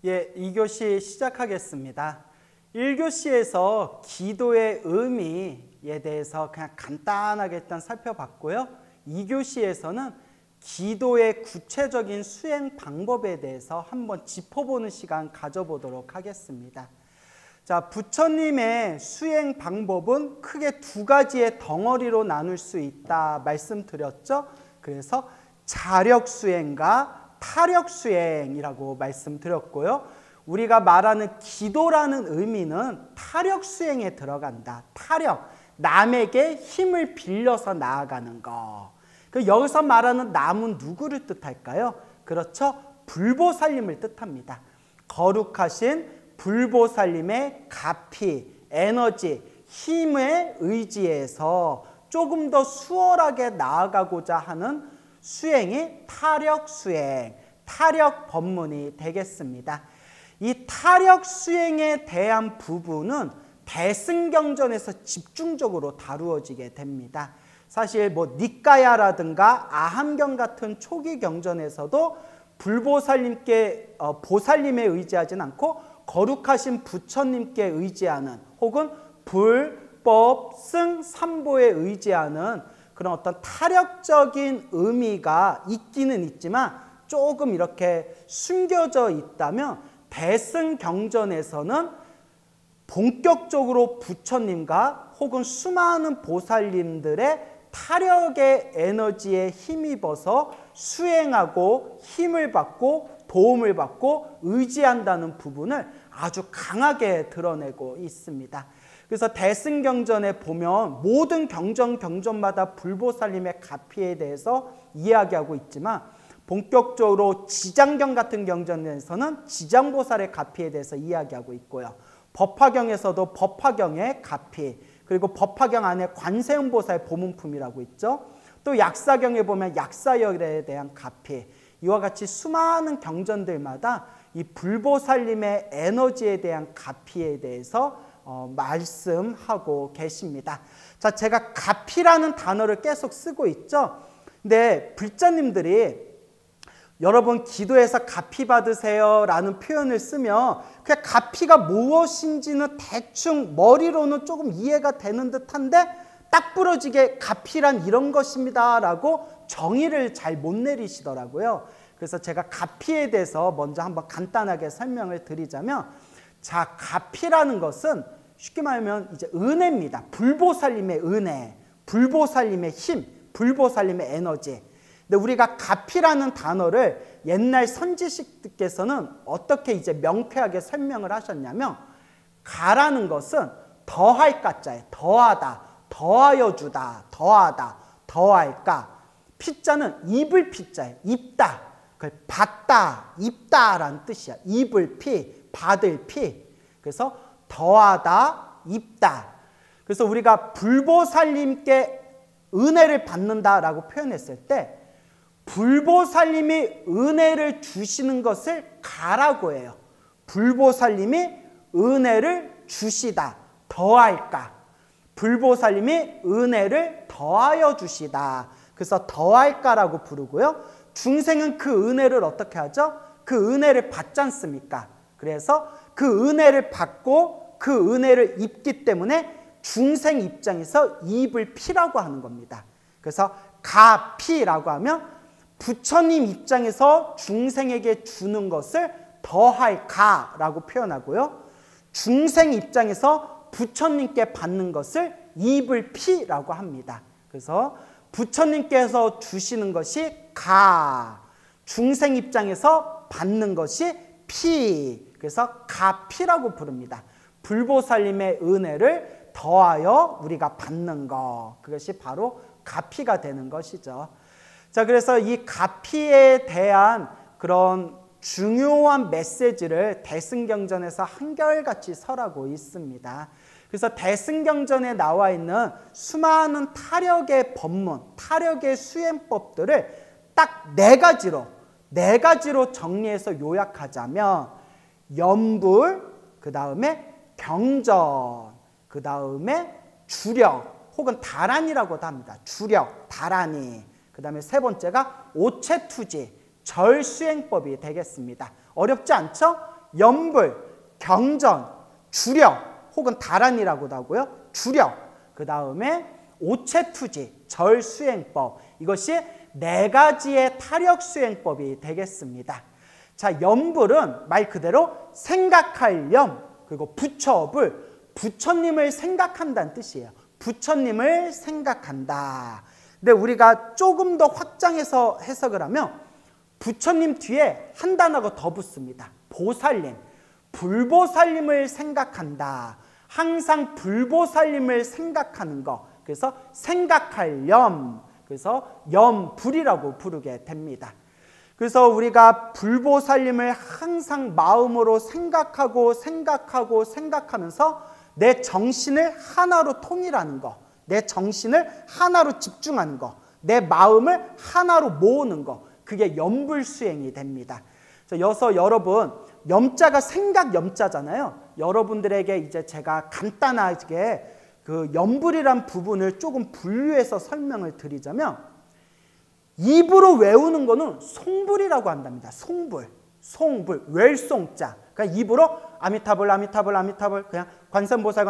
예, 2교시 시작하겠습니다. 1교시에서 기도의 의미에 대해서 그냥 간단하게 일단 살펴봤고요. 2교시에서는 기도의 구체적인 수행 방법에 대해서 한번 짚어보는 시간 가져보도록 하겠습니다. 자, 부처님의 수행 방법은 크게 두 가지의 덩어리로 나눌 수 있다 말씀드렸죠. 그래서 자력 수행과 타력 수행이라고 말씀드렸고요. 우리가 말하는 기도라는 의미는 타력 수행에 들어간다. 타력, 남에게 힘을 빌려서 나아가는 거. 여기서 말하는 남은 누구를 뜻할까요? 그렇죠. 불보살님을 뜻합니다. 거룩하신 불보살님의 가피, 에너지, 힘에 의지해서 조금 더 수월하게 나아가고자 하는 수행이 타력 수행, 타력 법문이 되겠습니다. 이 타력 수행에 대한 부분은 대승경전에서 집중적으로 다루어지게 됩니다. 사실 니까야라든가 아함경 같은 초기 경전에서도 불보살님께 보살님에 의지하진 않고 거룩하신 부처님께 의지하는 혹은 불, 법, 승, 삼보에 의지하는 그런 어떤 타력적인 의미가 있기는 있지만 조금 이렇게 숨겨져 있다면 대승경전에서는 본격적으로 부처님과 혹은 수많은 보살님들의 타력의 에너지에 힘입어서 수행하고 힘을 받고 도움을 받고 의지한다는 부분을 아주 강하게 드러내고 있습니다. 그래서 대승경전에 보면 모든 경전마다 불보살님의 가피에 대해서 이야기하고 있지만 본격적으로 지장경 같은 경전에서는 지장보살의 가피에 대해서 이야기하고 있고요. 법화경에서도 법화경의 가피, 그리고 법화경 안에 관세음보살 보문품이라고 있죠. 또 약사경에 보면 약사열에 대한 가피, 이와 같이 수많은 경전들마다 이 불보살님의 에너지에 대한 가피에 대해서 말씀하고 계십니다. 자, 제가 가피라는 단어를 계속 쓰고 있죠. 근데 불자님들이 여러분 기도해서 가피 받으세요 라는 표현을 쓰면 그냥 가피가 무엇인지는 대충 머리로는 조금 이해가 되는 듯한데 딱 부러지게 가피란 이런 것입니다 라고 정의를 잘 못 내리시더라고요. 그래서 제가 가피에 대해서 먼저 한번 간단하게 설명을 드리자면, 자, 가피라는 것은 쉽게 말하면 이제 은혜입니다. 불보살님의 은혜, 불보살님의 힘, 불보살님의 에너지. 근데 우리가 가피라는 단어를 옛날 선지식께서는 어떻게 이제 명쾌하게 설명을 하셨냐면, 가라는 것은 더할 가자에 더하다, 더하여 주다, 더하다, 더할까. 피자는 입을 피자에 입다, 그걸 받다, 입다라는 뜻이야. 입을 피, 받을 피. 그래서 더하다, 입다. 그래서 우리가 불보살님께 은혜를 받는다라고 표현했을 때 불보살님이 은혜를 주시는 것을 가라고 해요. 불보살님이 은혜를 주시다, 더할까. 불보살님이 은혜를 더하여 주시다. 그래서 더할까라고 부르고요. 중생은 그 은혜를 어떻게 하죠? 그 은혜를 받지 않습니까? 그래서 그 은혜를 받고 그 은혜를 입기 때문에 중생 입장에서 입을 피라고 하는 겁니다. 그래서 가피라고 하면 부처님 입장에서 중생에게 주는 것을 더할가라고 표현하고요. 중생 입장에서 부처님께 받는 것을 입을 피라고 합니다. 그래서 부처님께서 주시는 것이 가, 중생 입장에서 받는 것이 피, 그래서 가피라고 부릅니다. 불보살님의 은혜를 더하여 우리가 받는 것, 그것이 바로 가피가 되는 것이죠. 자, 그래서 이 가피에 대한 그런 중요한 메시지를 대승경전에서 한결같이 설하고 있습니다. 그래서 대승경전에 나와 있는 수많은 타력의 법문, 타력의 수행법들을 딱 네 가지로 정리해서 요약하자면 염불, 그 다음에 경전, 그 다음에 주력 혹은 다란이라고도 합니다. 주력, 다란이. 그 다음에 세 번째가 오체투지, 절수행법이 되겠습니다. 어렵지 않죠? 염불, 경전, 주력 혹은 다란이라고도 하고요. 주력. 그 다음에 오체투지, 절수행법. 이것이 4가지의 타력수행법이 되겠습니다. 자, 염불은 말 그대로 생각할 염, 그리고 부처불, 부처님을 생각한다는 뜻이에요. 부처님을 생각한다. 근데 우리가 조금 더 확장해서 해석을 하면 부처님 뒤에 한 단어가 더 붙습니다. 보살님, 불보살님을 생각한다. 항상 불보살님을 생각하는 거. 그래서 생각할 염, 그래서 염불이라고 부르게 됩니다. 그래서 우리가 불보살님을 항상 마음으로 생각하면서 내 정신을 하나로 통일하는 거, 내 정신을 하나로 집중하는 거, 내 마음을 하나로 모으는 거, 그게 염불수행이 됩니다. 그래서 여러분, 염자가 생각 염자잖아요. 여러분들에게 이제 제가 간단하게 그 염불이란 부분을 조금 분류해서 설명을 드리자면, 입으로 외우는 거는 송불이라고 한답니다. 송불, 웰송자. 그러니까 입으로 아미타불, 그냥 관세음보살,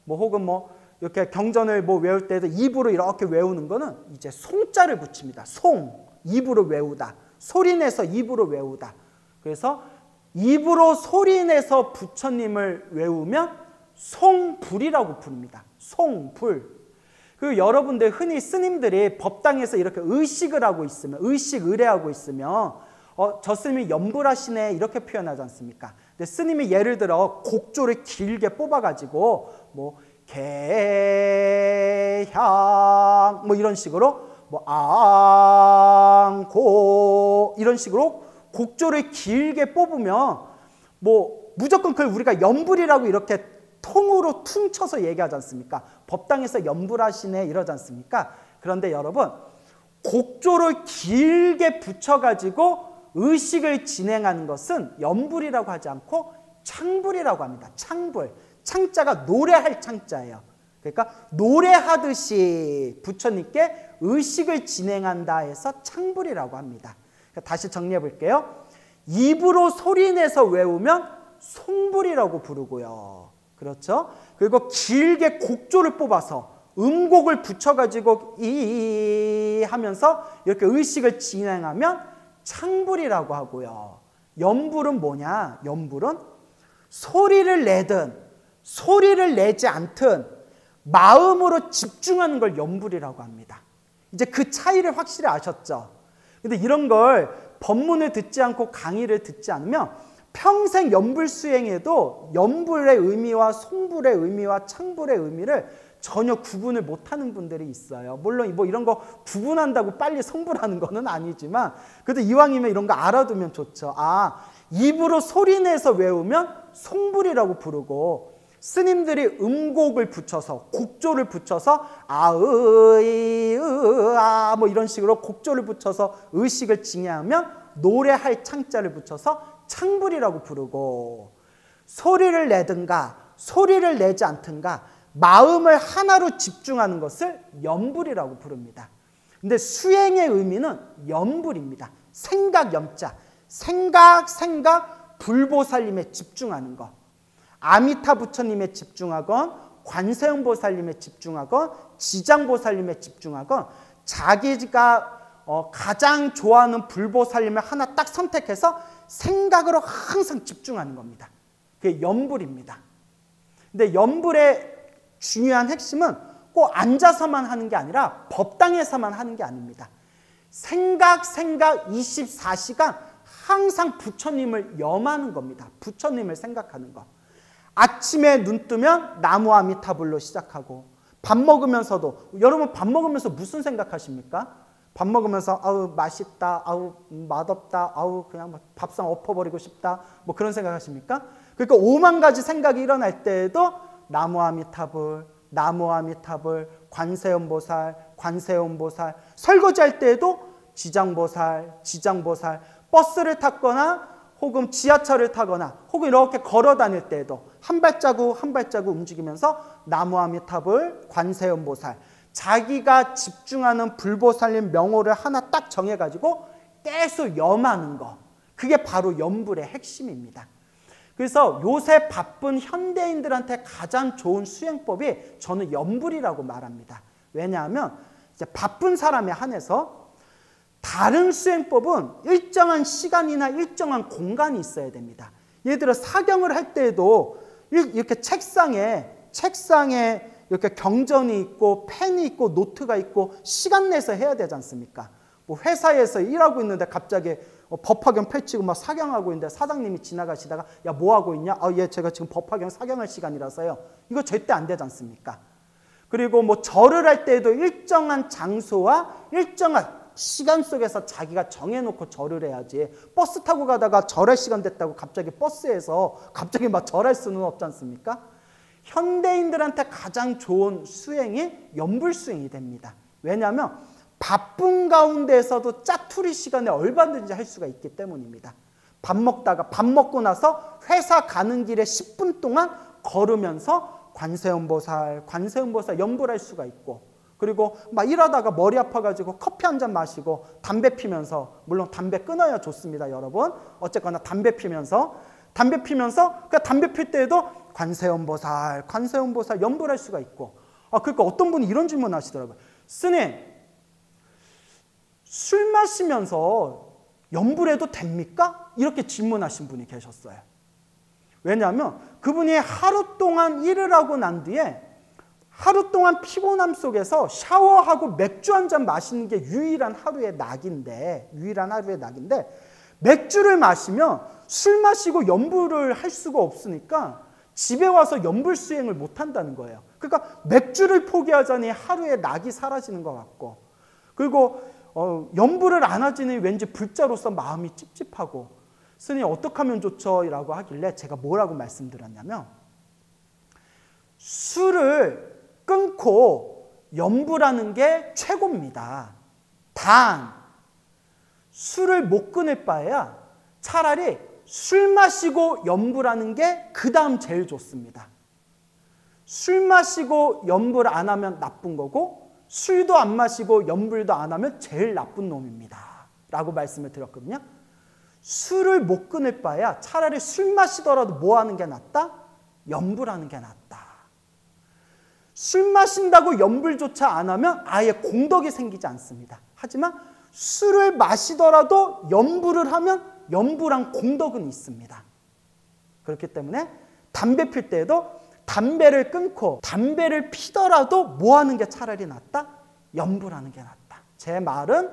뭐 혹은 뭐 이렇게 경전을 뭐 외울 때도 입으로 이렇게 외우는 거는 이제 송자를 붙입니다. 입으로 외우다. 소리내서 입으로 외우다. 그래서 입으로 소리내서 부처님을 외우면 송불이라고 부릅니다. 송불. 그 여러분들 흔히 스님들이 법당에서 이렇게 의식을 하고 있으면, 의례하고 있으면 저 스님이 염불하시네 이렇게 표현하지 않습니까? 근데 스님이 예를 들어 곡조를 길게 뽑아가지고 뭐 개향 뭐 이런 식으로 뭐 앙고 이런 식으로 곡조를 길게 뽑으면 뭐 무조건 그걸 우리가 염불이라고 이렇게 통으로 퉁쳐서 얘기하지 않습니까? 법당에서 염불하시네 이러지 않습니까? 그런데 여러분, 곡조를 길게 붙여가지고 의식을 진행하는 것은 염불이라고 하지 않고 창불이라고 합니다. 창불. 창자가 노래할 창자예요. 그러니까 노래하듯이 부처님께 의식을 진행한다 해서 창불이라고 합니다. 그러니까 다시 정리해 볼게요. 입으로 소리내서 외우면 송불이라고 부르고요. 그렇죠? 그리고 길게 곡조를 뽑아서 음곡을 붙여가지고 이 하면서 이렇게 의식을 진행하면 창불이라고 하고요. 염불은 뭐냐? 염불은 소리를 내든 소리를 내지 않든 마음으로 집중하는 걸 염불이라고 합니다. 이제 그 차이를 확실히 아셨죠? 근데 이런 걸 법문을 듣지 않고 강의를 듣지 않으면 평생 염불 수행에도 염불의 의미와 송불의 의미와 창불의 의미를 전혀 구분을 못하는 분들이 있어요. 물론 뭐 이런 거 구분한다고 빨리 성불하는 거는 아니지만 그래도 이왕이면 이런 거 알아두면 좋죠. 아, 입으로 소리내서 외우면 송불이라고 부르고 스님들이 음곡을 붙여서 곡조를 붙여서 아의 으아 뭐 이런 식으로 곡조를 붙여서 의식을 진행하면 노래할 창자를 붙여서 창불이라고 부르고 소리를 내든가 소리를 내지 않든가 마음을 하나로 집중하는 것을 염불이라고 부릅니다. 근데 수행의 의미는 염불입니다. 생각 염자. 생각 불보살님에 집중하는 것. 아미타 부처님에 집중하건 관세음보살님에 집중하건 지장보살님에 집중하건 자기가 가장 좋아하는 불보살님을 하나 딱 선택해서 생각으로 항상 집중하는 겁니다. 그게 염불입니다. 근데 염불의 중요한 핵심은 꼭 앉아서만 하는 게 아니라 법당에서만 하는 게 아닙니다. 생각 24시간 항상 부처님을 염하는 겁니다. 부처님을 생각하는 거. 아침에 눈 뜨면 나무 아미타불로 시작하고 밥 먹으면서도 여러분 밥 먹으면서 무슨 생각하십니까? 밥 먹으면서 아우 맛있다, 아우 맛없다, 아우 그냥 밥상 엎어버리고 싶다 뭐 그런 생각하십니까? 그러니까 5만 가지 생각이 일어날 때에도 나무 아미타불, 관세음보살, 설거지할 때에도 지장보살, 버스를 탔거나 혹은 지하철을 타거나 혹은 이렇게 걸어 다닐 때에도 한 발자국 움직이면서 나무 아미타불, 관세음보살 자기가 집중하는 불보살님 명호를 하나 딱 정해가지고 계속 염하는 거. 그게 바로 연불의 핵심입니다. 그래서 요새 바쁜 현대인들한테 가장 좋은 수행법이 저는 연불이라고 말합니다. 왜냐하면 이제 바쁜 사람에 한해서 다른 수행법은 일정한 시간이나 일정한 공간이 있어야 됩니다. 예를 들어 사경을 할 때에도 이렇게 책상에 이렇게 경전이 있고 펜이 있고 노트가 있고 시간 내서 해야 되지 않습니까? 뭐 회사에서 일하고 있는데 갑자기 법화경 펼치고 막 사경하고 있는데 사장님이 지나가시다가 야, 뭐 하고 있냐? 예, 제가 지금 법화경 사경할 시간이라서요. 이거 절대 안 되지 않습니까? 그리고 뭐 절을 할 때에도 일정한 장소와 일정한 시간 속에서 자기가 정해놓고 절을 해야지. 버스 타고 가다가 절할 시간 됐다고 갑자기 버스에서 갑자기 막 절할 수는 없지 않습니까? 현대인들한테 가장 좋은 수행이 연불수행이 됩니다. 왜냐하면 바쁜 가운데에서도 짜투리 시간에 얼마든지 할 수가 있기 때문입니다. 밥 먹고 나서 회사 가는 길에 10분 동안 걸으면서 관세음보살 연불할 수가 있고, 그리고 막 일하다가 머리 아파가지고 커피 한 잔 마시고 담배 피면서, 물론 담배 끊어야 좋습니다, 여러분. 어쨌거나 담배 피면서 그 담배 필 때에도 관세음보살 연불할 수가 있고. 그러니까 어떤 분이 이런 질문 하시더라고요. 스님, 술 마시면서 연불해도 됩니까? 이렇게 질문하신 분이 계셨어요. 왜냐하면 그분이 하루 동안 일을 하고 난 뒤에 하루 동안 피곤함 속에서 샤워하고 맥주 한 잔 마시는 게 유일한 하루의 낙인데 맥주를 마시면 술 마시고 연불을 할 수가 없으니까 집에 와서 연불 수행을 못 한다는 거예요. 그러니까 맥주를 포기하자니 하루의 낙이 사라지는 것 같고, 그리고 연불을 안 하지니 왠지 불자로서 마음이 찝찝하고, 스님 어떻게 하면 좋죠? 라고 하길래 제가 뭐라고 말씀드렸냐면, 술을 끊고 연불하는 게 최고입니다. 단 술을 못 끊을 바에야 차라리 술 마시고 연불하는 게 그 다음 제일 좋습니다. 술 마시고 연불 안 하면 나쁜 거고, 술도 안 마시고 연불도 안 하면 제일 나쁜 놈입니다 라고 말씀을 드렸거든요. 술을 못 끊을 바에야 차라리 술 마시더라도 뭐 하는 게 낫다? 연불하는 게 낫다. 술 마신다고 연불조차 안 하면 아예 공덕이 생기지 않습니다. 하지만 술을 마시더라도 연불을 하면 연불한 공덕은 있습니다. 그렇기 때문에 담배 필 때에도 담배를 끊고 담배를 피더라도 뭐 하는 게 차라리 낫다? 연불하는 게 낫다. 제 말은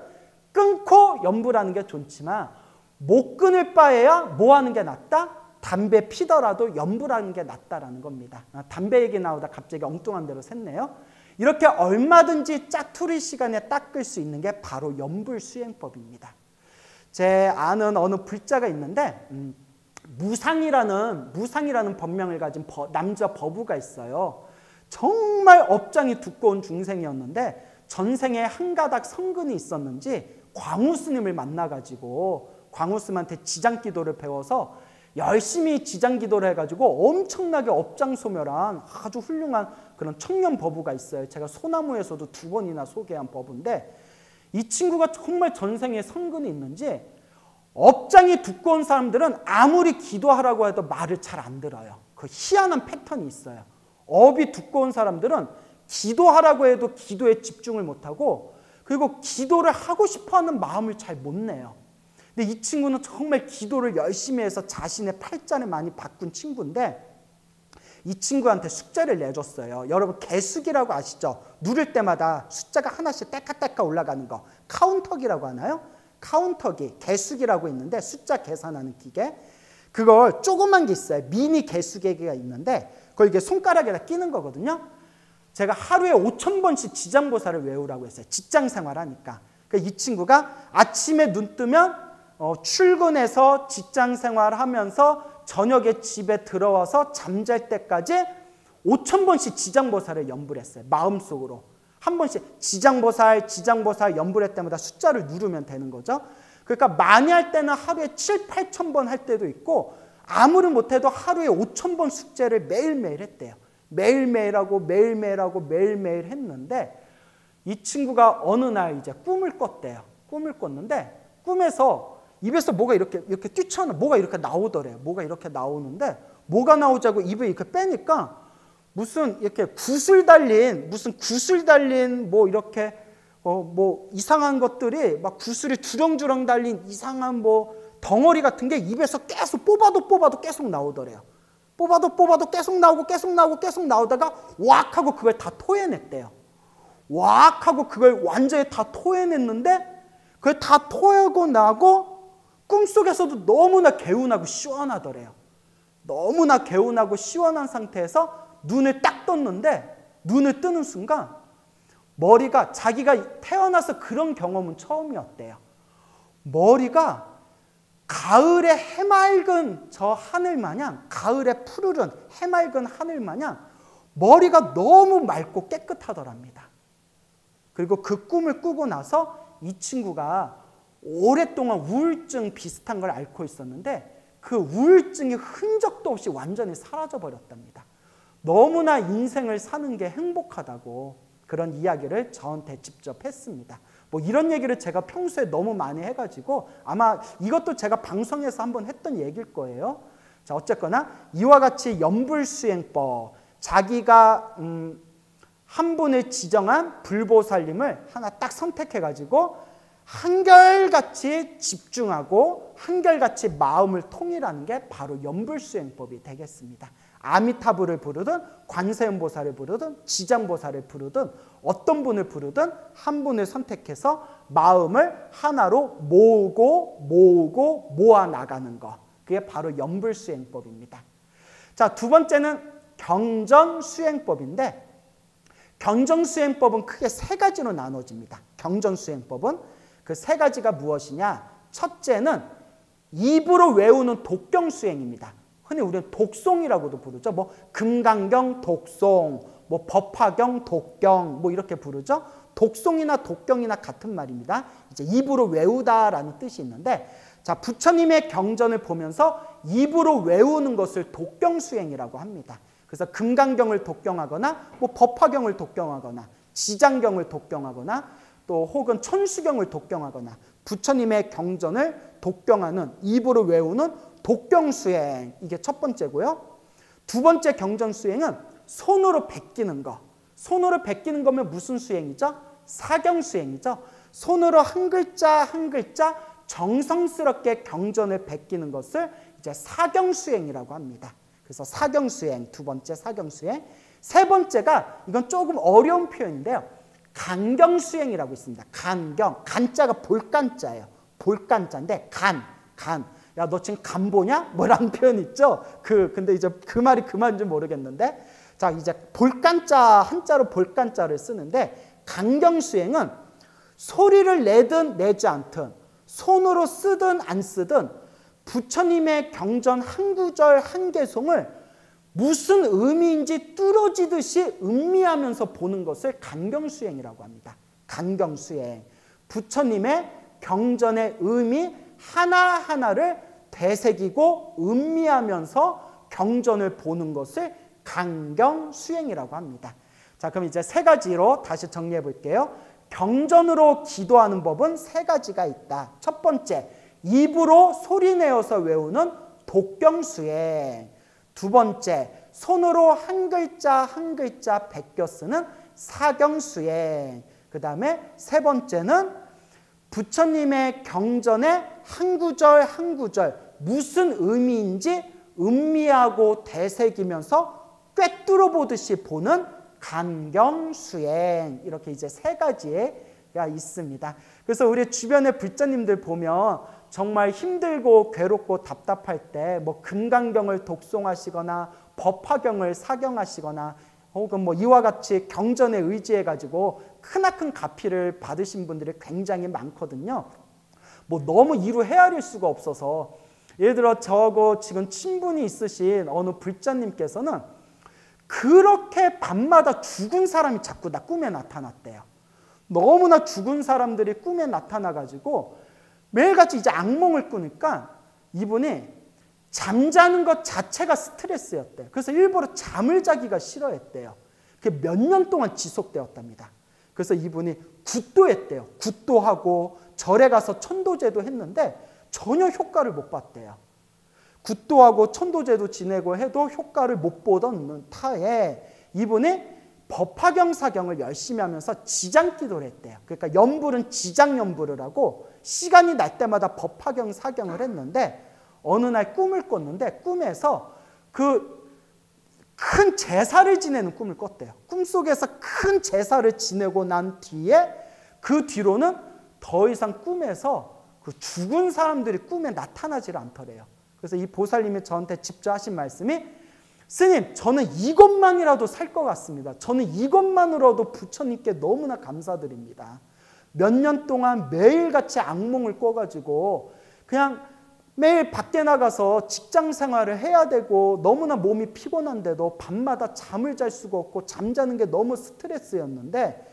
끊고 연불하는 게 좋지만 못 끊을 바에야 뭐 하는 게 낫다? 담배 피더라도 연불하는 게 낫다라는 겁니다. 담배 얘기 나오다 갑자기 엉뚱한 대로 샜네요. 이렇게 얼마든지 짜투리 시간에 닦을 수 있는 게 바로 연불 수행법입니다. 제 아는 어느 불자가 있는데 무상이라는 법명을 가진 남자 법우가 있어요. 정말 업장이 두꺼운 중생이었는데 전생에 한 가닥 성근이 있었는지 광우 스님을 만나가지고 광우 스님한테 지장기도를 배워서 열심히 지장기도를 해가지고 엄청나게 업장소멸한 아주 훌륭한 그런 청년 법우가 있어요. 제가 소나무에서도 2번이나 소개한 법우인데, 이 친구가 정말 전생에 성근이 있는지 업장이 두꺼운 사람들은 아무리 기도하라고 해도 말을 잘 안 들어요. 그 희한한 패턴이 있어요. 업이 두꺼운 사람들은 기도하라고 해도 기도에 집중을 못하고, 그리고 기도를 하고 싶어하는 마음을 잘 못 내요. 근데 이 친구는 정말 기도를 열심히 해서 자신의 팔자를 많이 바꾼 친구인데, 이 친구한테 숙제를 내줬어요. 여러분 개수기라고 아시죠? 누를 때마다 숫자가 하나씩 떼까떼까 올라가는 거, 카운터기라고 하나요? 카운터기, 개수기라고 있는데 숫자 계산하는 기계, 그걸 조그만 게 있어요. 미니 개수기가 있는데 그걸 이게 손가락에다 끼는 거거든요. 제가 하루에 5,000번씩 지장보살을 외우라고 했어요. 직장생활하니까. 그러니까 이 친구가 아침에 눈 뜨면 출근해서 직장생활하면서 저녁에 집에 들어와서 잠잘 때까지 5,000번씩 지장보살을 연불했어요. 마음속으로. 한 번씩 지장보살 연불할 때마다 숫자를 누르면 되는 거죠. 그러니까 많이 할 때는 하루에 7, 8,000번 할 때도 있고, 아무리 못해도 하루에 5,000번 숙제를 매일매일 했대요. 매일매일 했는데, 이 친구가 어느 날 이제 꿈을 꿨대요. 꿈을 꿨는데 꿈에서 입에서 뭐가 이렇게 뛰쳐나, 뭐가 이렇게 나오더래요. 뭐가 이렇게 나오는데, 뭐가 나오자고 입을 이렇게 빼니까 무슨 이렇게 구슬 달린 뭐 이렇게 뭐 이상한 것들이 막 구슬이 주렁주렁 달린 이상한 뭐 덩어리 같은 게 입에서 계속 뽑아도 계속 나오더래요. 뽑아도 계속 나오다가 왁 하고 그걸 다 토해냈대요. 왁 하고 그걸 완전히 다 토해냈는데, 그걸 다 토하고 나고 꿈속에서도 너무나 개운하고 시원하더래요. 너무나 개운하고 시원한 상태에서 눈을 딱 떴는데, 눈을 뜨는 순간 머리가, 자기가 태어나서 그런 경험은 처음이었대요. 머리가 가을의 해맑은 저 하늘 마냥, 가을의 푸르른 해맑은 하늘 마냥 머리가 너무 맑고 깨끗하더랍니다. 그리고 그 꿈을 꾸고 나서 이 친구가 오랫동안 우울증 비슷한 걸 앓고 있었는데, 그 우울증이 흔적도 없이 완전히 사라져 버렸답니다. 너무나 인생을 사는 게 행복하다고 그런 이야기를 저한테 직접 했습니다. 뭐 이런 얘기를 제가 평소에 너무 많이 해가지고 아마 이것도 제가 방송에서 한번 했던 얘기일 거예요. 자, 어쨌거나 이와 같이 연불수행법, 자기가 한 분을 지정한 불보살님을 하나 딱 선택해가지고 한결같이 집중하고 한결같이 마음을 통일하는 게 바로 연불수행법이 되겠습니다. 아미타불을 부르든 관세음보살을 부르든 지장보살을 부르든 어떤 분을 부르든 한 분을 선택해서 마음을 하나로 모으고 모아나가는 것, 그게 바로 연불수행법입니다. 자, 두 번째는 경전수행법인데, 경전수행법은 크게 세 가지로 나눠집니다. 경전수행법은 그 세 가지가 무엇이냐? 첫째는 입으로 외우는 독경수행입니다. 흔히 우리는 독송이라고도 부르죠. 뭐 금강경 독송, 뭐 법화경 독경, 뭐 이렇게 부르죠. 독송이나 독경이나 같은 말입니다. 이제 입으로 외우다라는 뜻이 있는데, 자, 부처님의 경전을 보면서 입으로 외우는 것을 독경수행이라고 합니다. 그래서 금강경을 독경하거나 뭐 법화경을 독경하거나 지장경을 독경하거나 또 혹은 천수경을 독경하거나 부처님의 경전을 독경하는, 입으로 외우는 독경수행, 이게 첫 번째고요. 두 번째 경전수행은 손으로 베끼는 거. 손으로 베끼는 거면 무슨 수행이죠? 사경수행이죠. 손으로 한 글자 한 글자 정성스럽게 경전을 베끼는 것을 이제 사경수행이라고 합니다. 그래서 사경수행, 두 번째 사경수행. 세 번째가, 이건 조금 어려운 표현인데요, 간경수행이라고 있습니다. 간경, 간자가 볼간자예요. 볼간자인데 간. 야, 너 지금 간 보냐? 뭐라는 표현 있죠? 근데 이제 그 말이 그 말인지 모르겠는데, 자, 이제 볼간자, 한자로 볼간자를 쓰는데, 간경수행은 소리를 내든 내지 않든, 손으로 쓰든 안 쓰든 부처님의 경전 한 구절 한 개송을 무슨 의미인지 뚫어지듯이 음미하면서 보는 것을 간경수행이라고 합니다. 간경수행. 부처님의 경전의 의미 하나하나를 되새기고 음미하면서 경전을 보는 것을 간경수행이라고 합니다. 자, 그럼 이제 세 가지로 다시 정리해 볼게요. 경전으로 기도하는 법은 세 가지가 있다. 첫 번째, 입으로 소리내어서 외우는 독경수행. 두 번째, 손으로 한 글자 한 글자 베껴 쓰는 사경수행. 그 다음에 세 번째는 부처님의 경전의 한 구절 한 구절 무슨 의미인지 음미하고 되새기면서 꿰뚫어 보듯이 보는 간경수행. 이렇게 이제 세 가지가 있습니다. 그래서 우리 주변의 불자님들 보면 정말 힘들고 괴롭고 답답할 때 뭐 금강경을 독송하시거나 법화경을 사경하시거나 혹은 뭐 이와 같이 경전에 의지해 가지고 크나큰 가피를 받으신 분들이 굉장히 많거든요. 뭐 너무 이루 헤아릴 수가 없어서, 예를 들어 저하고 지금 친분이 있으신 어느 불자님께서는 그렇게 밤마다 죽은 사람이 자꾸 꿈에 나타났대요. 너무나 죽은 사람들이 꿈에 나타나가지고 매일같이 이제 악몽을 꾸니까 이분이 잠자는 것 자체가 스트레스였대요. 그래서 일부러 잠을 자기가 싫어했대요. 그게 몇 년 동안 지속되었답니다. 그래서 이분이 굿도했대요. 굿도하고 절에 가서 천도제도 했는데 전혀 효과를 못 봤대요. 굿도하고 천도제도 지내고 해도 효과를 못 보던 타에 이분이 법화경사경을 열심히 하면서 지장기도를 했대요. 그러니까 연불은 지장연불을 하고 시간이 날 때마다 법화경사경을 했는데 어느 날 꿈을 꿨는데 꿈에서 그 큰 제사를 지내는 꿈을 꿨대요. 꿈속에서 큰 제사를 지내고 난 뒤에 그 뒤로는 더 이상 꿈에서 그 죽은 사람들이 꿈에 나타나질 않더래요. 그래서 이 보살님이 저한테 직접 하신 말씀이 스님, 저는 이것만이라도 살 것 같습니다. 저는 이것만으로도 부처님께 너무나 감사드립니다. 몇 년 동안 매일같이 악몽을 꿔가지고 그냥 매일 밖에 나가서 직장 생활을 해야 되고 너무나 몸이 피곤한데도 밤마다 잠을 잘 수가 없고 잠자는 게 너무 스트레스였는데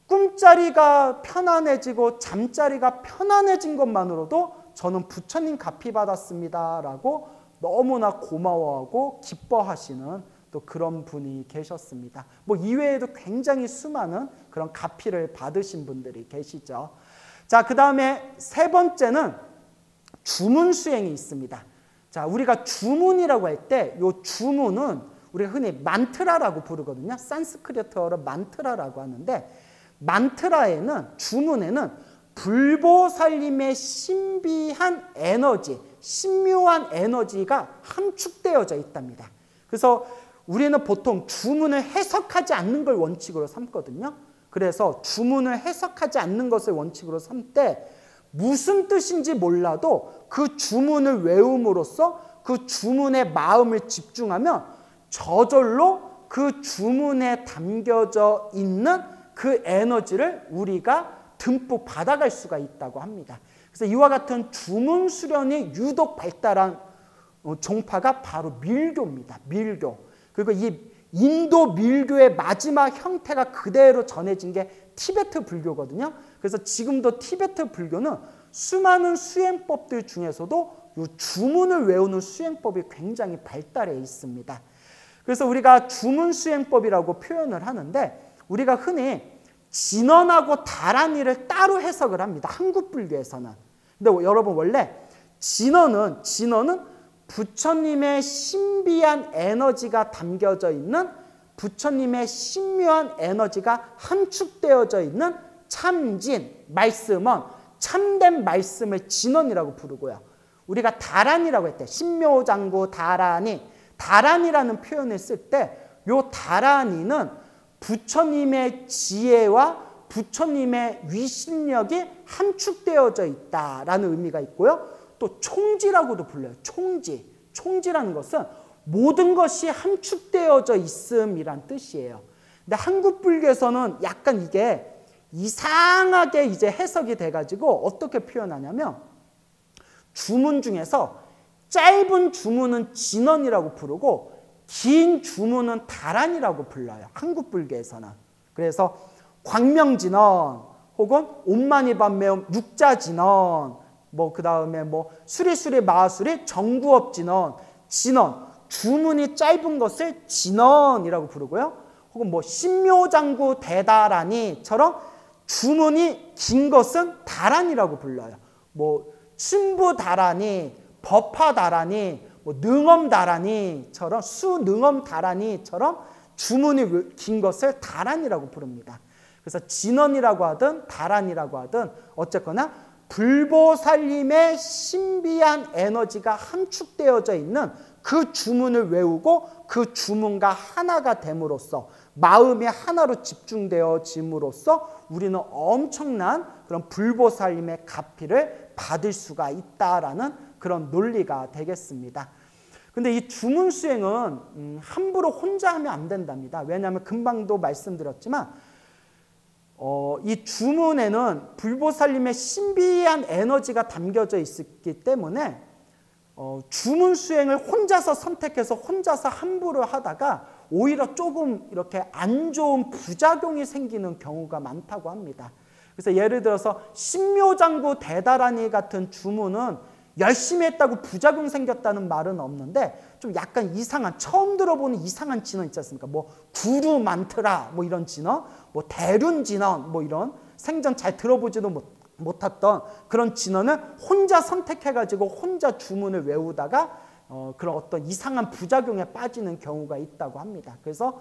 꿈자리가 편안해지고 잠자리가 편안해진 것만으로도 저는 부처님 가피 받았습니다 라고 너무나 고마워하고 기뻐하시는 또 그런 분이 계셨습니다. 뭐 이외에도 굉장히 수많은 그런 가피를 받으신 분들이 계시죠. 자, 그 다음에 세 번째는 주문 수행이 있습니다. 자, 우리가 주문이라고 할 때 이 주문은 우리가 흔히 만트라라고 부르거든요. 산스크리트어로 만트라라고 하는데 만트라에는 주문에는 불보살님의 신비한 에너지, 신묘한 에너지가 함축되어져 있답니다. 그래서 우리는 보통 주문을 해석하지 않는 걸 원칙으로 삼거든요. 그래서 주문을 해석하지 않는 것을 원칙으로 삼 때 무슨 뜻인지 몰라도 그 주문을 외움으로써 그 주문에 마음을 집중하면 저절로 그 주문에 담겨져 있는 그 에너지를 우리가 듬뿍 받아갈 수가 있다고 합니다. 그래서 이와 같은 주문 수련이 유독 발달한 종파가 바로 밀교입니다. 밀교. 그리고 이 인도 밀교의 마지막 형태가 그대로 전해진 게 티베트 불교거든요. 그래서 지금도 티베트 불교는 수많은 수행법들 중에서도 이 주문을 외우는 수행법이 굉장히 발달해 있습니다. 그래서 우리가 주문 수행법이라고 표현을 하는데 우리가 흔히 진언하고 다란이를 따로 해석을 합니다. 한국 불교에서는. 근데 여러분 원래 진언은 부처님의 신비한 에너지가 담겨져 있는 부처님의 신묘한 에너지가 함축되어져 있는 참진, 말씀은 참된 말씀을 진언이라고 부르고요. 우리가 다란이라고 했대. 신묘장구 다란이. 다란이라는 표현을 쓸 때 이 다란이는 부처님의 지혜와 부처님의 위신력이 함축되어져 있다라는 의미가 있고요. 또 총지라고도 불려요. 총지. 총지라는 것은 모든 것이 함축되어져 있음이란 뜻이에요. 근데 한국 불교에서는 약간 이게 이상하게 이제 해석이 돼가지고 어떻게 표현하냐면 주문 중에서 짧은 주문은 진언이라고 부르고 긴 주문은 다란이라고 불러요. 한국 불교에서는. 그래서 광명진언 혹은 옴마니밤매옴 육자진언 뭐 그 다음에 뭐 수리수리 마하수리 정구업진언 진언 주문이 짧은 것을 진언이라고 부르고요. 혹은 뭐 신묘장구 대다라니처럼 주문이 긴 것은 다란이라고 불러요. 뭐 신부다라니, 법화다라니, 뭐 능엄다라니처럼 수능엄다라니처럼 주문이 긴 것을 다란이라고 부릅니다. 그래서 진언이라고 하든 다란이라고 하든 어쨌거나 불보살님의 신비한 에너지가 함축되어져 있는 그 주문을 외우고 그 주문과 하나가 됨으로써 마음이 하나로 집중되어짐으로써 우리는 엄청난 그런 불보살님의 가피를 받을 수가 있다라는 그런 논리가 되겠습니다. 근데 이 주문 수행은 함부로 혼자 하면 안 된답니다. 왜냐하면 금방도 말씀드렸지만 이 주문에는 불보살님의 신비한 에너지가 담겨져 있기 때문에 주문 수행을 혼자서 선택해서 혼자서 함부로 하다가 오히려 조금 이렇게 안 좋은 부작용이 생기는 경우가 많다고 합니다. 그래서 예를 들어서 신묘장구 대다라니 같은 주문은 열심히 했다고 부작용 생겼다는 말은 없는데 좀 약간 이상한 처음 들어보는 이상한 진언 있지 않습니까? 뭐 구루 만트라 뭐 이런 진언, 뭐 대륜 진언 뭐 이런 생전 잘 들어보지도 못했던 그런 진원을 혼자 선택해가지고 혼자 주문을 외우다가 그런 어떤 이상한 부작용에 빠지는 경우가 있다고 합니다. 그래서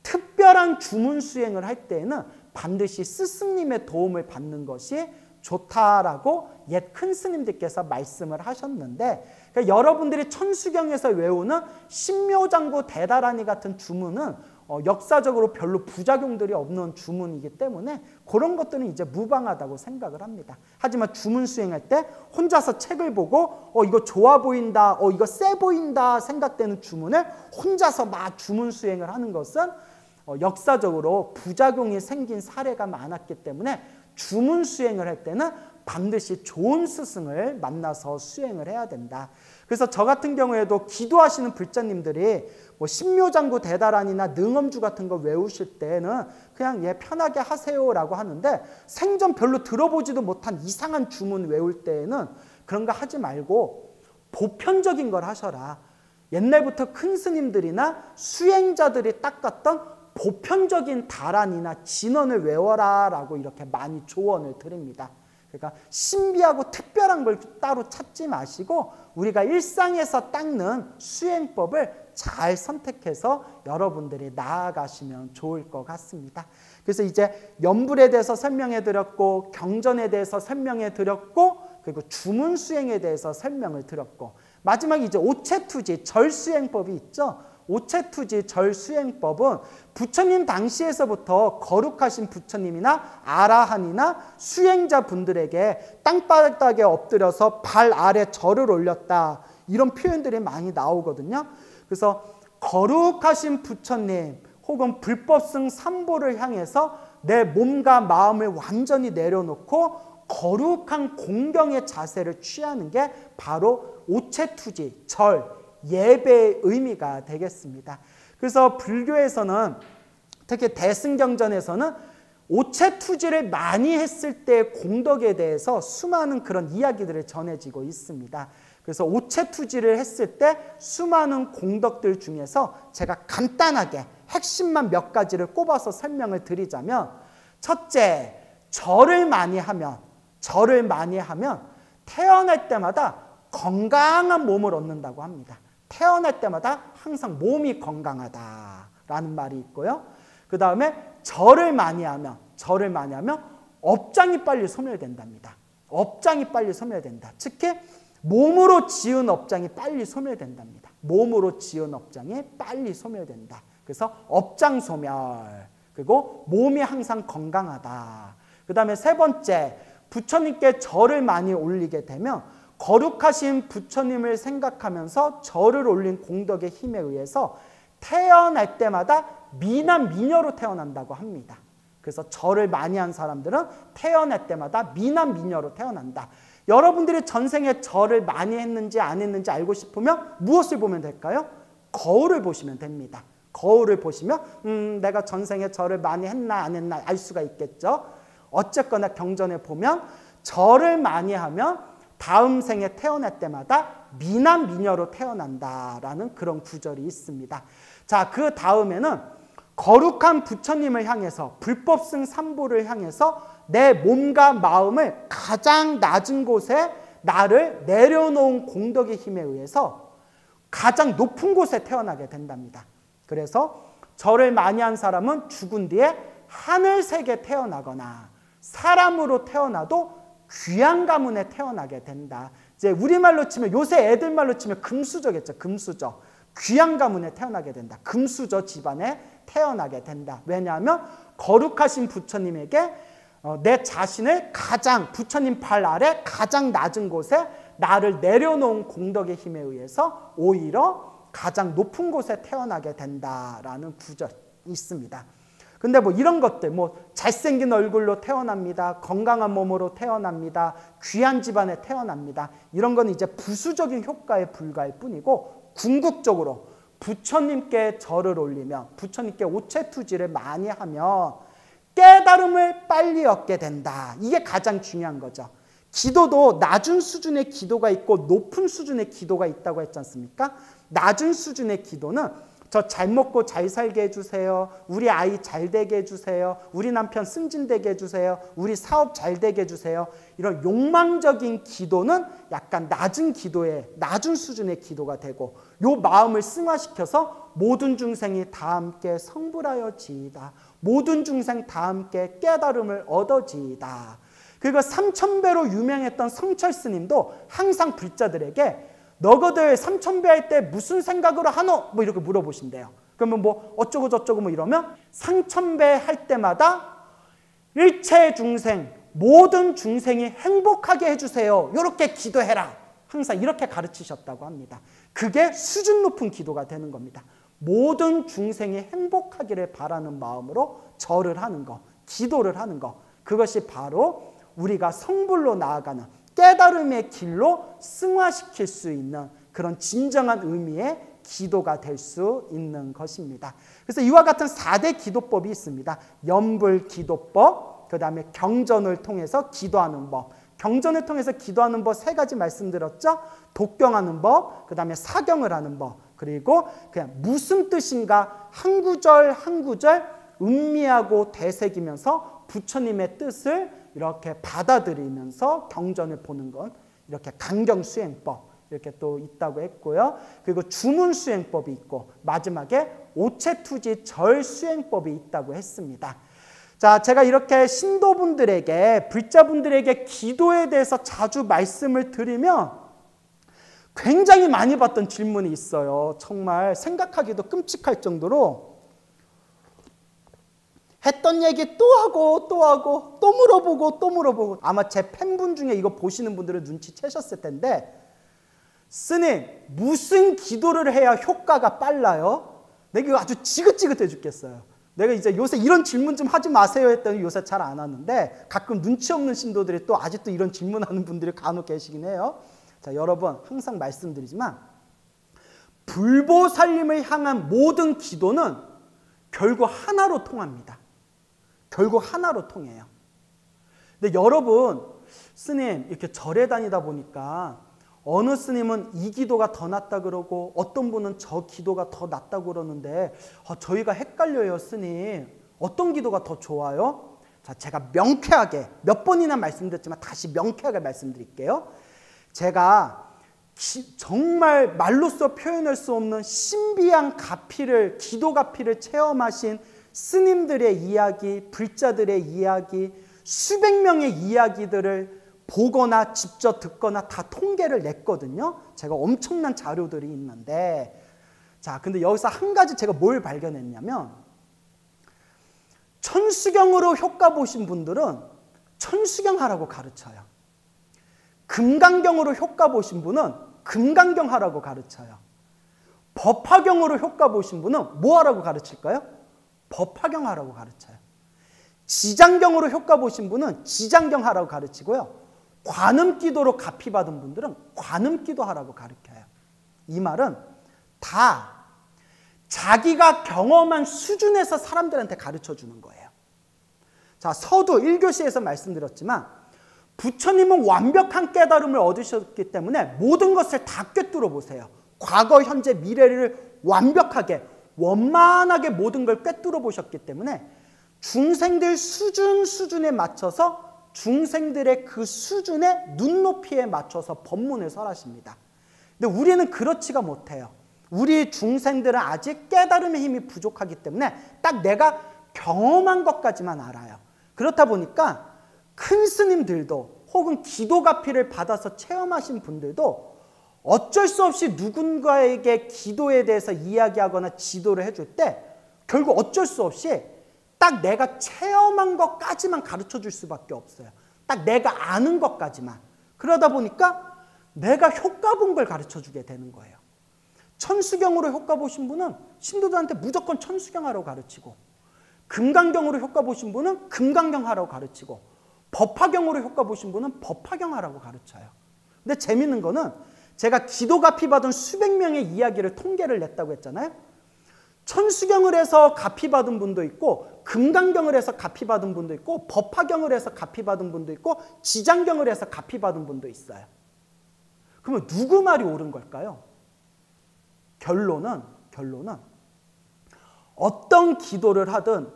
특별한 주문 수행을 할 때에는 반드시 스승님의 도움을 받는 것이 좋다라고 옛 큰 스님들께서 말씀을 하셨는데, 그러니까 여러분들이 천수경에서 외우는 신묘장구 대다라니 같은 주문은 역사적으로 별로 부작용들이 없는 주문이기 때문에 그런 것들은 이제 무방하다고 생각을 합니다. 하지만 주문 수행할 때 혼자서 책을 보고 이거 좋아 보인다, 이거 세 보인다 생각되는 주문을 혼자서 막 주문 수행을 하는 것은 역사적으로 부작용이 생긴 사례가 많았기 때문에 주문 수행을 할 때는 반드시 좋은 스승을 만나서 수행을 해야 된다. 그래서 저 같은 경우에도 기도하시는 불자님들이 뭐 신묘장구 대다란이나 능엄주 같은 거 외우실 때는 그냥 편하게 하세요라고 하는데, 생전 별로 들어보지도 못한 이상한 주문 외울 때에는 그런 거 하지 말고 보편적인 걸 하셔라. 옛날부터 큰 스님들이나 수행자들이 닦았던 보편적인 다란이나 진언을 외워라 라고 이렇게 많이 조언을 드립니다. 그러니까 신비하고 특별한 걸 따로 찾지 마시고 우리가 일상에서 닦는 수행법을 잘 선택해서 여러분들이 나아가시면 좋을 것 같습니다. 그래서 이제 연불에 대해서 설명해 드렸고, 경전에 대해서 설명해 드렸고, 그리고 주문 수행에 대해서 설명을 드렸고, 마지막에 이제 오체투지 절수행법이 있죠. 오체투지 절수행법은 부처님 당시에서부터 거룩하신 부처님이나 아라한이나 수행자분들에게 땅바닥에 엎드려서 발 아래 절을 올렸다, 이런 표현들이 많이 나오거든요. 그래서 거룩하신 부처님 혹은 불법승 삼보를 향해서 내 몸과 마음을 완전히 내려놓고 거룩한 공경의 자세를 취하는 게 바로 오체투지 절 예배의 의미가 되겠습니다. 그래서 불교에서는 특히 대승경전에서는 오체투지를 많이 했을 때의 공덕에 대해서 수많은 그런 이야기들을 전해지고 있습니다. 그래서 오체투지를 했을 때 수많은 공덕들 중에서 제가 간단하게 핵심만 몇 가지를 꼽아서 설명을 드리자면, 첫째, 절을 많이 하면 태어날 때마다 건강한 몸을 얻는다고 합니다. 태어날 때마다 항상 몸이 건강하다라는 말이 있고요. 그 다음에 절을 많이 하면 업장이 빨리 소멸된답니다. 업장이 빨리 소멸된다. 특히 몸으로 지은 업장이 빨리 소멸된답니다. 몸으로 지은 업장이 빨리 소멸된다. 그래서 업장 소멸, 그리고 몸이 항상 건강하다. 그 다음에 세 번째, 부처님께 절을 많이 올리게 되면 거룩하신 부처님을 생각하면서 절을 올린 공덕의 힘에 의해서 태어날 때마다 미남 미녀로 태어난다고 합니다. 그래서 절을 많이 한 사람들은 태어날 때마다 미남 미녀로 태어난다. 여러분들이 전생에 절을 많이 했는지 안 했는지 알고 싶으면 무엇을 보면 될까요? 거울을 보시면 됩니다. 거울을 보시면 내가 전생에 절을 많이 했나 안 했나 알 수가 있겠죠. 어쨌거나 경전에 보면 절을 많이 하면 다음 생에 태어날 때마다 미남 미녀로 태어난다라는 그런 구절이 있습니다. 자, 그 다음에는 거룩한 부처님을 향해서, 불법승 삼보를 향해서 내 몸과 마음을 가장 낮은 곳에 나를 내려놓은 공덕의 힘에 의해서 가장 높은 곳에 태어나게 된답니다. 그래서 절을 많이 한 사람은 죽은 뒤에 하늘색에 태어나거나 사람으로 태어나도 귀한 가문에 태어나게 된다. 이제 우리말로 치면, 요새 애들 말로 치면 금수저겠죠. 금수저. 귀한 가문에 태어나게 된다. 금수저 집안에 태어나게 된다. 왜냐하면 거룩하신 부처님에게 내 자신을 가장, 부처님 발 아래 가장 낮은 곳에 나를 내려놓은 공덕의 힘에 의해서 오히려 가장 높은 곳에 태어나게 된다라는 구절이 있습니다. 근데 뭐 이런 것들, 뭐 잘생긴 얼굴로 태어납니다. 건강한 몸으로 태어납니다. 귀한 집안에 태어납니다. 이런 건 이제 부수적인 효과에 불과할 뿐이고, 궁극적으로 부처님께 절을 올리면, 부처님께 오체투지를 많이 하면 깨달음을 빨리 얻게 된다. 이게 가장 중요한 거죠. 기도도 낮은 수준의 기도가 있고 높은 수준의 기도가 있다고 했지 않습니까? 낮은 수준의 기도는 저 잘 먹고 잘 살게 해주세요. 우리 아이 잘 되게 해주세요. 우리 남편 승진되게 해주세요. 우리 사업 잘 되게 해주세요. 이런 욕망적인 기도는 약간 낮은 기도의 낮은 수준의 기도가 되고, 요 마음을 승화시켜서 모든 중생이 다 함께 성불하여지이다. 모든 중생 다 함께 깨달음을 얻어지이다. 그리고 3000배로 유명했던 성철 스님도 항상 불자들에게 너거들 3000배 할 때 무슨 생각으로 하노? 뭐 이렇게 물어보신대요. 그러면 뭐 어쩌고 저쩌고 뭐 이러면 3000배 할 때마다 일체 중생, 모든 중생이 행복하게 해주세요. 이렇게 기도해라. 항상 이렇게 가르치셨다고 합니다. 그게 수준 높은 기도가 되는 겁니다. 모든 중생이 행복하기를 바라는 마음으로 절을 하는 것, 기도를 하는 것. 그것이 바로 우리가 성불로 나아가는 깨달음의 길로 승화시킬 수 있는 그런 진정한 의미의 기도가 될 수 있는 것입니다. 그래서 이와 같은 4대 기도법이 있습니다. 염불기도법, 그 다음에 경전을 통해서 기도하는 법. 경전을 통해서 기도하는 법 3가지 말씀드렸죠. 독경하는 법, 그 다음에 사경을 하는 법, 그리고 그냥 무슨 뜻인가 한 구절 한 구절 음미하고 되새기면서 부처님의 뜻을 이렇게 받아들이면서 경전을 보는 건 이렇게 강경수행법 이렇게 또 있다고 했고요. 그리고 주문수행법이 있고 마지막에 오체투지 절수행법이 있다고 했습니다. 자, 제가 이렇게 신도분들에게 불자분들에게 기도에 대해서 자주 말씀을 드리면 굉장히 많이 받던 질문이 있어요. 정말 생각하기도 끔찍할 정도로 했던 얘기 또 하고 또 하고 또 물어보고 또 물어보고, 아마 제 팬분 중에 이거 보시는 분들은 눈치채셨을 텐데, 스님 무슨 기도를 해야 효과가 빨라요? 내가 이거 아주 지긋지긋해 죽겠어요. 내가 이제 요새 이런 질문 좀 하지 마세요 했더니 요새 잘 안 하는데, 가끔 눈치 없는 신도들이 또 아직도 이런 질문하는 분들이 간혹 계시긴 해요. 자, 여러분 항상 말씀드리지만 불보살님을 향한 모든 기도는 결국 하나로 통합니다. 결국 하나로 통해요. 근데 여러분, 스님 이렇게 절에 다니다 보니까 어느 스님은 이 기도가 더 낫다 그러고 어떤 분은 저 기도가 더 낫다고 그러는데 저희가 헷갈려요. 스님 어떤 기도가 더 좋아요? 자, 제가 명쾌하게 몇 번이나 말씀드렸지만 다시 명쾌하게 말씀드릴게요. 제가 정말 말로써 표현할 수 없는 신비한 가피를, 기도 가피를 체험하신 스님들의 이야기, 불자들의 이야기, 수백 명의 이야기들을 보거나 직접 듣거나 다 통계를 냈거든요. 제가 엄청난 자료들이 있는데, 자, 근데 여기서 한 가지 제가 뭘 발견했냐면, 천수경으로 효과 보신 분들은 천수경 하라고 가르쳐요. 금강경으로 효과 보신 분은 금강경 하라고 가르쳐요. 법화경으로 효과 보신 분은 뭐 하라고 가르칠까요? 법화경 하라고 가르쳐요. 지장경으로 효과 보신 분은 지장경 하라고 가르치고요. 관음기도로 가피받은 분들은 관음기도 하라고 가르쳐요. 이 말은 다 자기가 경험한 수준에서 사람들한테 가르쳐주는 거예요. 자, 서두 1교시에서 말씀드렸지만 부처님은 완벽한 깨달음을 얻으셨기 때문에 모든 것을 다 꿰뚫어 보세요. 과거, 현재, 미래를 완벽하게 원만하게 모든 걸 꿰뚫어 보셨기 때문에 중생들 수준에 맞춰서 중생들의 그 수준의 눈높이에 맞춰서 법문을 설하십니다. 근데 우리는 그렇지가 못해요. 우리 중생들은 아직 깨달음의 힘이 부족하기 때문에 딱 내가 경험한 것까지만 알아요. 그렇다 보니까 큰 스님들도 혹은 기도가피를 받아서 체험하신 분들도 어쩔 수 없이 누군가에게 기도에 대해서 이야기하거나 지도를 해줄 때 결국 어쩔 수 없이 딱 내가 체험한 것까지만 가르쳐 줄 수밖에 없어요. 딱 내가 아는 것까지만. 그러다 보니까 내가 효과 본 걸 가르쳐 주게 되는 거예요. 천수경으로 효과 보신 분은 신도들한테 무조건 천수경 하라고 가르치고, 금강경으로 효과 보신 분은 금강경 하라고 가르치고, 법화경으로 효과 보신 분은 법화경 하라고 가르쳐요. 근데 재밌는 거는 제가 기도가피 받은 수백 명의 이야기를 통계를 냈다고 했잖아요. 천수경을 해서 가피 받은 분도 있고, 금강경을 해서 가피 받은 분도 있고, 법화경을 해서 가피 받은 분도 있고, 지장경을 해서 가피 받은 분도 있어요. 그러면 누구 말이 옳은 걸까요? 결론은 어떤 기도를 하든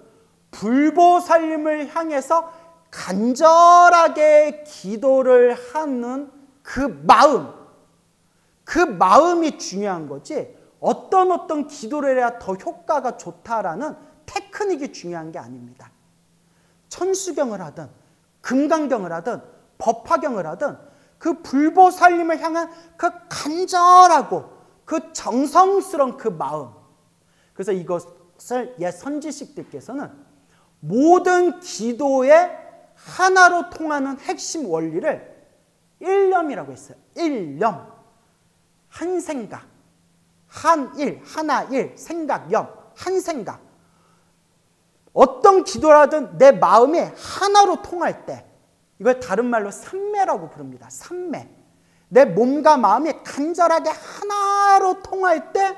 불보살님을 향해서 간절하게 기도를 하는 그 마음이 중요한 거지, 어떤 기도를 해야 더 효과가 좋다라는 테크닉이 중요한 게 아닙니다. 천수경을 하든 금강경을 하든 법화경을 하든 그 불보살님을 향한 그 간절하고 그 정성스러운 그 마음, 그래서 이것을 옛 선지식들께서는 모든 기도의 하나로 통하는 핵심 원리를 일념이라고 했어요. 일념, 한 생각, 한일, 하나일, 생각염, 한 생각. 어떤 기도라든 내 마음이 하나로 통할 때, 이걸 다른 말로 삼매라고 부릅니다. 삼매. 내 몸과 마음이 간절하게 하나로 통할 때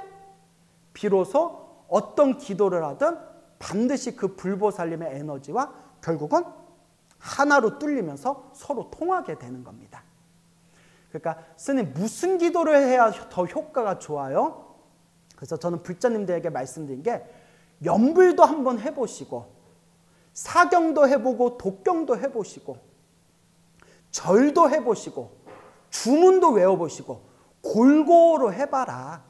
비로소 어떤 기도를 하든 반드시 그 불보살님의 에너지와 결국은 하나로 뚫리면서 서로 통하게 되는 겁니다. 그러니까 스님, 무슨 기도를 해야 더 효과가 좋아요? 그래서 저는 불자님들에게 말씀드린 게, 연불도 한번 해보시고 사경도 해보고 독경도 해보시고 절도 해보시고 주문도 외워보시고 골고루 해봐라.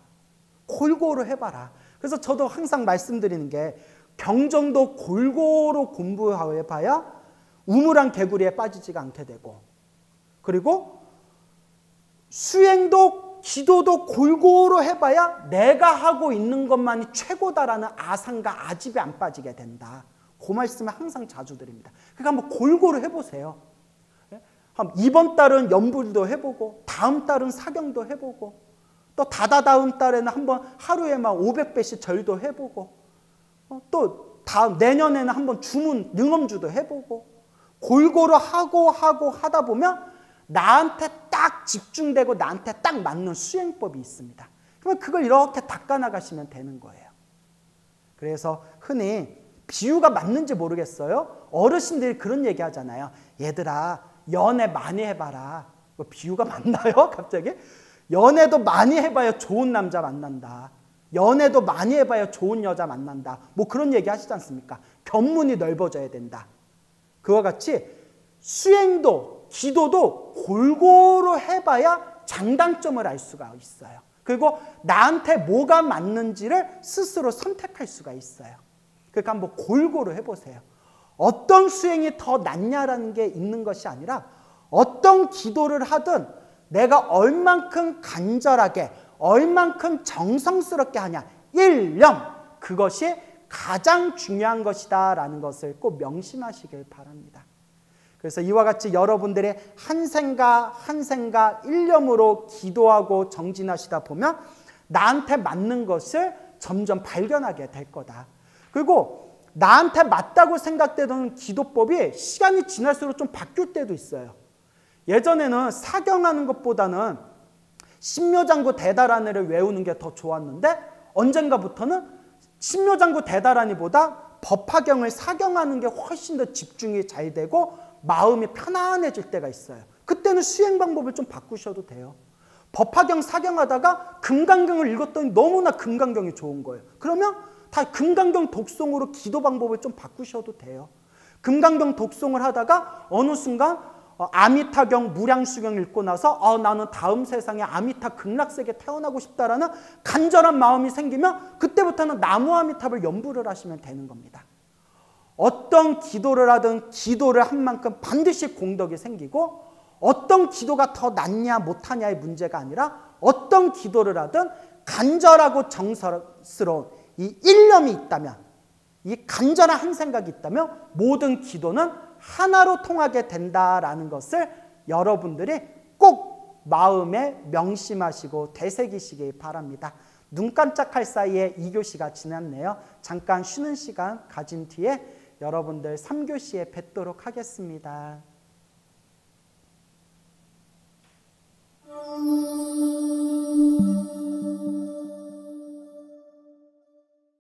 골고루 해봐라. 그래서 저도 항상 말씀드리는 게, 경전도 골고루 공부해봐야 우물한 개구리에 빠지지가 않게 되고, 그리고 수행도 기도도 골고루 해봐야 내가 하고 있는 것만이 최고다라는 아상과 아집에 안 빠지게 된다. 그 말씀을 항상 자주 드립니다. 그러니까 한번 골고루 해보세요. 이번 달은 연불도 해보고 다음 달은 사경도 해보고 또 다다다음 달에는 한번 하루에 막 500배씩 절도 해보고 또 다음 내년에는 한번 주문 능엄주도 해보고 골고루 하고 하다 보면 나한테 딱 집중되고 나한테 딱 맞는 수행법이 있습니다. 그러면 그걸 이렇게 닦아나가시면 되는 거예요. 그래서 흔히 비유가 맞는지 모르겠어요. 어르신들이 그런 얘기 하잖아요. 얘들아, 연애 많이 해봐라. 비유가 맞나요? 갑자기? 연애도 많이 해봐야 좋은 남자 만난다. 연애도 많이 해봐야 좋은 여자 만난다. 뭐 그런 얘기 하시지 않습니까? 견문이 넓어져야 된다. 그와 같이 수행도 기도도 골고루 해봐야 장단점을 알 수가 있어요. 그리고 나한테 뭐가 맞는지를 스스로 선택할 수가 있어요. 그러니까 한번 골고루 해보세요. 어떤 수행이 더 낫냐라는 게 있는 것이 아니라 어떤 기도를 하든 내가 얼만큼 간절하게, 얼만큼 정성스럽게 하냐, 일념, 그것이 가장 중요한 것이다 라는 것을 꼭 명심하시길 바랍니다. 그래서 이와 같이 여러분들의 한 생각 일념으로 기도하고 정진하시다 보면 나한테 맞는 것을 점점 발견하게 될 거다. 그리고 나한테 맞다고 생각되던 기도법이 시간이 지날수록 좀 바뀔 때도 있어요. 예전에는 사경하는 것보다는 신묘장구 대다라니를 외우는 게 더 좋았는데 언젠가부터는 신묘장구 대다라니보다 법화경을 사경하는 게 훨씬 더 집중이 잘 되고 마음이 편안해질 때가 있어요. 그때는 수행 방법을 좀 바꾸셔도 돼요. 법화경 사경하다가 금강경을 읽었더니 너무나 금강경이 좋은 거예요. 그러면 다 금강경 독송으로 기도 방법을 좀 바꾸셔도 돼요. 금강경 독송을 하다가 어느 순간 아미타경 무량수경 읽고 나서 나는 다음 세상에 아미타 극락세계 태어나고 싶다라는 간절한 마음이 생기면 그때부터는 나무 아미탑을 연불을 하시면 되는 겁니다. 어떤 기도를 하든 기도를 한 만큼 반드시 공덕이 생기고, 어떤 기도가 더 낫냐 못하냐의 문제가 아니라 어떤 기도를 하든 간절하고 정성스러운 이 일념이 있다면, 이 간절한 한 생각이 있다면 모든 기도는 하나로 통하게 된다라는 것을 여러분들이 꼭 마음에 명심하시고 되새기시기 바랍니다. 눈 깜짝할 사이에 2교시가 지났네요. 잠깐 쉬는 시간 가진 뒤에 여러분들 3교시에 뵙도록 하겠습니다.